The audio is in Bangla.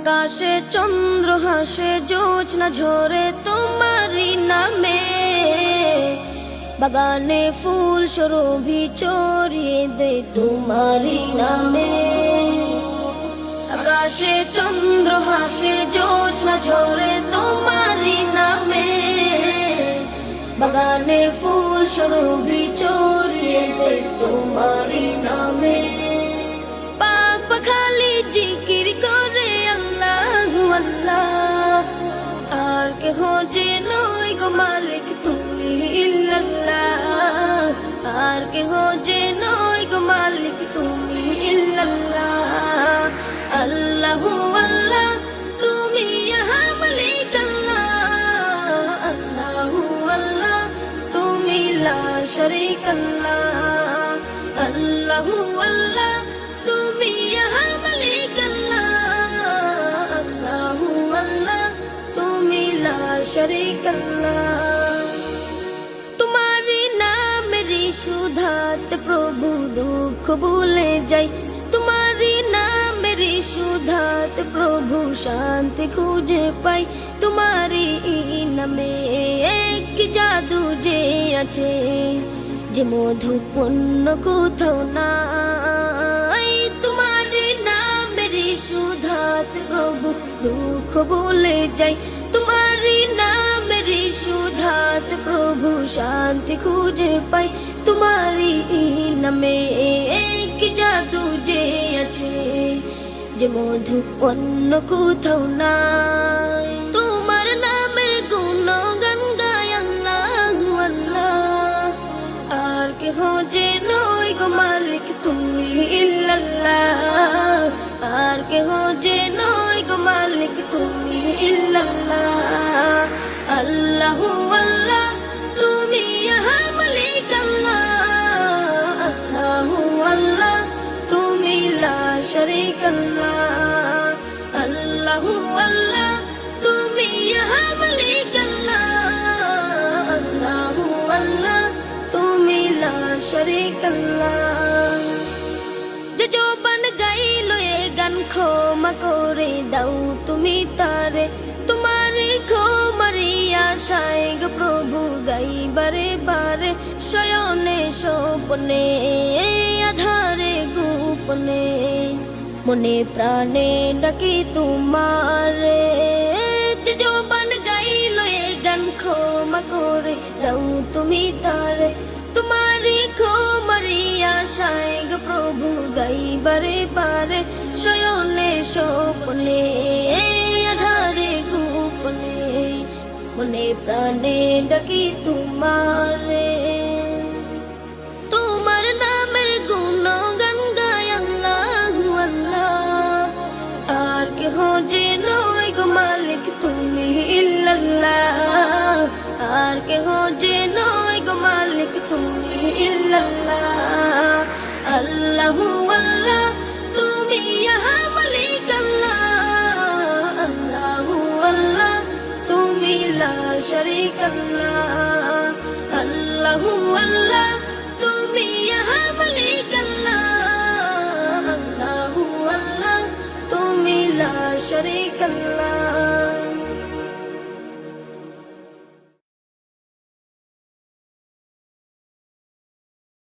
আকাশে চন্দ্র হাসে, জোছনা ঝরে তোমারই নামে, বাগানে ফুল সুরভি ছড়িয়ে দে তোমারই নামে। আকাশে চন্দ্র হাসে, জোছনা ঝরে তোমারই নামে, বাগানে ফুল সুরভি ছড়িয়ে দে তোমারই নামে। পাক পাখালি জিকির করে আল্লাহু আল্লাহ, আর কেহ যে নয় গো মালিক তুমি ইল্লাল্লাহ, আর কেহ যে নয় গো মালিক তুমি ইল্লাল্লাহ। আল্লাহু আল্লাহ তুমি ইহা মালিক আল্লাহ, আল্লাহু আল্লাহ তুমি লা শারীক আল্লাহ, আল্লাহু আল্লাহ তুমি ইহা মালিক আল্লাহ, আল্লাহু আল্লাহ তুমি লা শারীক আল্লাহ। তোমারি নামেরই সুধাতে প্রভু দুঃখ ভুলে যাই, তোমারি নামেরই সুধাতে প্রভু শান্তি খুঁজে পাই। তোমারি নামে এক জাদু যে আছে, যে মধুপূর্ণ কোথাও নাই। তোমারি নামেরই সুধাতে প্রভু দুঃখ ভুলে যাই, তোমারি নামেরই সুধাতে প্রভু শান্তি খুঁজে পাই। তোমারি নামে এক জাদু যে আছে, যে মধু অন্য কোথাও নাই। তোমার নামের গুণগান গায় আল্লাহু আল্লাহ, আর কেহ যে নয় গো মালিক তুমি ইল্লাল্লাহ, আর কেহ যে নয় গো মালিক তুমি ইল্লাল্লাহ। আল্লাহু আল্লাহ তুমি ইহা মালিক আল্লাহ, আল্লাহু আল্লাহ তুমি লা শারীক আল্লাহ, আল্লাহু আল্লাহ তুমি ইহা মালিক আল্লাহ, আল্লাহু আল্লাহ তুমি লা শারীক আল্লাহ। যে জবান গাইলো এ গান ক্ষমা করে দাও তুমি তারে, তোমারে ক্ষমারি আশায় গো প্রভু গাই বারে বারে। শয়নে স্বপ্নে আধারে গোপনে, মনে প্রাণে ডাকি তোমারে। যে জবান গাইলো এ গান ক্ষমা করে দাও তুমি তারে, তোমারি ক্ষমারি আশায় গো প্রভু গাই বারে বারে। শয়নে স্বপ্নে আধারে গোপনে, মনে প্রাণে ডাকি তোমারে। তোমার নামের গুণগান গায় আল্লাহু আল্লাহ, আর কেহ যে নয় গো মালিক তুমি ইল্লাল্লাহ, আর কেহ যে নয় গো মালিক তুমি ইল্লাল্লাহ। আল্লাহু আল্লাহ তুমি ইহা মালিক আল্লাহ, আল্লাহু আল্লাহ তুমি লা শারীক আল্লাহ, আল্লাহু আল্লাহ তুমি ইহা মালিক আল্লাহ, আল্লাহু আল্লাহ তুমি লা শারীক আল্লাহ।